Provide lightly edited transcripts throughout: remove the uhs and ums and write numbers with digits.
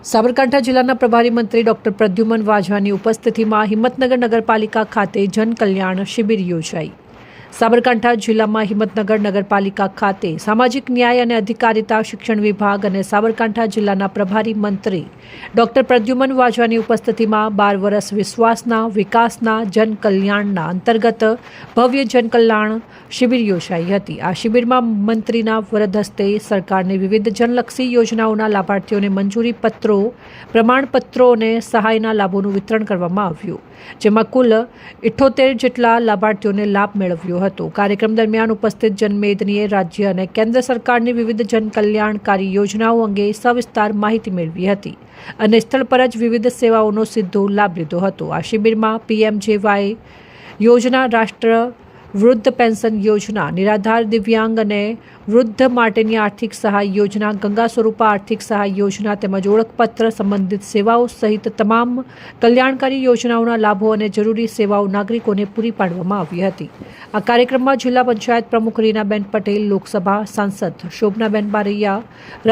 સાબરકાંઠા જિલ્લાના પ્રભારી મંત્રી ડોક્ટર પ્રદ્યુમન વાઝાની ઉપસ્થિતિમાં હિંમતનગર નગરપાલિકા ખાતે જનકલ્યાણ શિબિર યોજાઈ। સાબરકાંઠા જિલ્લામાં હિંમતનગર નગરપાલિકા ખાતે સામાજિક ન્યાય અને અધિકારિતા શિક્ષણ વિભાગ અને સાબરકાંઠા જિલ્લાના પ્રભારી મંત્રી ડોક્ટર પ્રદ્યુમન વાઝાની ઉપસ્થિતિમાં 12 વર્ષ વિશ્વાસના વિકાસના જનકલ્યાણના અંતર્ગત ભવ્ય જનકલ્યાણ શિબિર યોજાઈ હતી। આ શિબિરમાં મંત્રીના વરદ હસ્તે સરકારની વિવિધ જનલક્ષી યોજનાઓના લાભાર્થીઓને મંજૂરી પત્રો, પ્રમાણપત્રો અને સહાયના લાભોનું વિતરણ કરવામાં આવ્યું, જેમાં કુલ 78 જેટલા લાભાર્થીઓને લાભ મેળવ્યો હતો। કાર્યક્રમ દરમિયાન ઉપસ્થિત જનમેદનીએ રાજ્ય અને કેન્દ્ર સરકારની વિવિધ જનકલ્યાણકારી યોજનાઓ અંગે સવિસ્તાર માહિતી મેળવી હતી અને સ્થળ પર જ વિવિધ સેવાઓનો સીધો લાભ લીધો હતો। આ શિબિરમાં PMJY યોજના, રાષ્ટ્ર વૃદ્ધ પેન્શન યોજના, નિરાધાર દિવ્યાંગ અને વૃદ્ધ માટેની આર્થિક સહાય યોજના, ગંગા સ્વરૂપા આર્થિક સહાય યોજના તેમજ ઓળખપત્ર સંબંધિત સેવાઓ સહિત તમામ કલ્યાણકારી યોજનાઓના લાભો અને જરૂરી સેવાઓ નાગરિકોને પૂરી પાડવામાં આવી હતી। આ કાર્યક્રમમાં જિલ્લા પંચાયત પ્રમુખ રીનાબેન પટેલ, લોકસભા સાંસદ શોભનાબેન બારૈયા,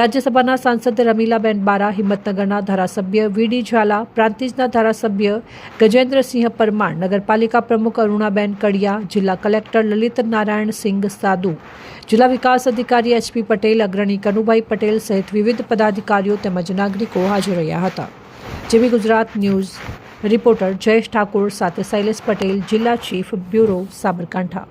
રાજ્યસભાના સાંસદ રમીલાબેન બારા, હિંમતનગરના ધારાસભ્ય VD ઝાલા, પ્રાંતિજના ધારાસભ્ય ગજેન્દ્રસિંહ પરમાર, નગરપાલિકા પ્રમુખ અરુણાબેન કડિયા, જિલ્લા કલેક્ટર લલિત નારાયણ સિંઘ સાધુ, જિલ્લા વિકાસ અધિકારી HP પટેલ, અગ્રણી કનુભાઈ પટેલ સહિત વિવિધ પદાધિકારીઓ તેમજ નાગરિકો હાજર રહ્યા હતા। જેવી ગુજરાત ન્યૂઝ રિપોર્ટર જયેશ ઠાકોર સાથે શૈલેષ પટેલ, જિલ્લા ચીફ બ્યુરો, સાબરકાંઠા।